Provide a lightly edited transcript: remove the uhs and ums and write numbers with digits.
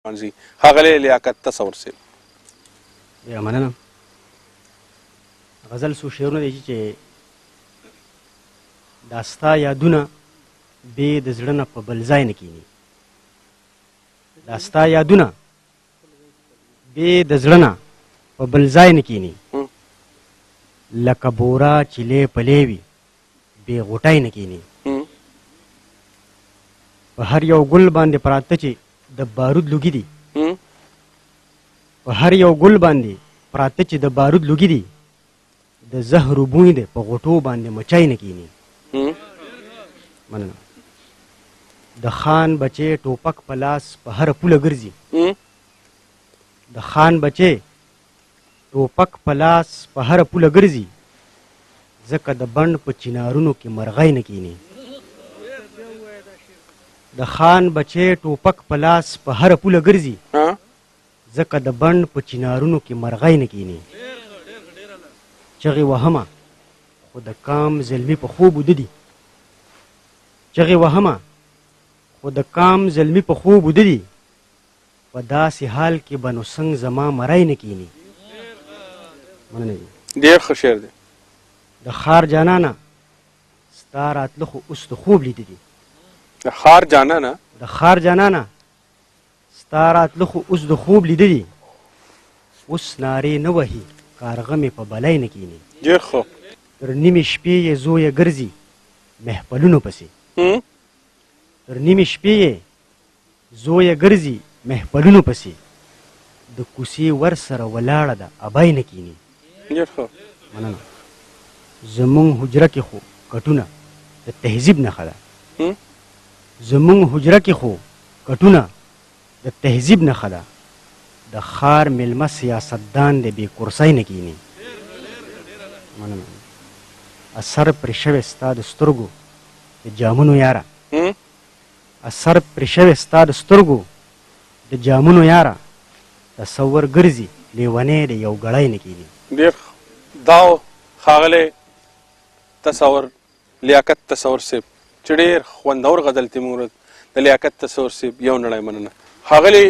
ځي ښاغلی لیاقت تصور صاحب. ډېره مننه. غزل څو شعرونه دي چې دا ستا یادونه بې د زړه نه په بل ځای نه کښېني. دا ستا یادونه بې د زړه نه په بل ځای نه کښېني. لکه بوره چې لې پلې وي بې غوټی نه کښېني. په هر یو ګل باندې پراته چې د بارود لوګي دي، په هر یو ګل باندې پراته چې د بارود لوګي دي، د زهرو بوی دی په غوټو باندې مچای نه کښېني. مننه. د خان بچې ټوپک په لاس په هره پوله ګرځي. د خان بچې ټوپک په لاس په هره پوله ګرځي، ځکه د بڼ په چنارونو کې مرغۍ نه کښېني. د خان بچې ټوپک په لاس په هره پوله ګرځي، ځکه د بڼ په چنارونو کې مرغۍ نه کښېني. چغې وهمه خو د کام زلمي په خوب وده دي. چغې وهمه خو د کام زلمي په خوب وده دي، په داسې حال کې به نو څنګ زما مری نه کښېني. مننه دي. ډېر ښه شعر دی. د ښار جانانه ستا راتله خو اوس د خوب لیده دي. د ښار جانانه د ښار جانانه ستا راتله خو اوس د خوب لیده دي، اوس نارې نه وهي کارغه مې په بلی نه کښېني. ډېر ښه. تر نیمې شپې یې زویه ګرځي محفلونو پسې. تر نیمې شپې یې زویه ګرځي محفلونو پسې، د کوڅې ور سره ولاړه ده ابی نه کښېني. ډېر ښه. مننه. زمونږ حجره کې خو کټونه د تهذیب نښه ده. زمونږ حجره کې خو کټونه د تهذیب نښه ده، د ښار میلمه سیاستدان دی بې کرسۍ نه کښېني. مننه. اثر پرې شوی ستا د سترګو د جامونو یاره، اثر پرې شوی ستا د سترګو د جامونو یاره، تصور ګرځي لیونی د یو ګړی نه کښېني. ډېر دا ښاغلی تصور لیاقت تصور صاحب چې ډېر خوندور غزل ترې موږ د لیاقت تصور صاحب یو نړۍ مننه. ښاغلی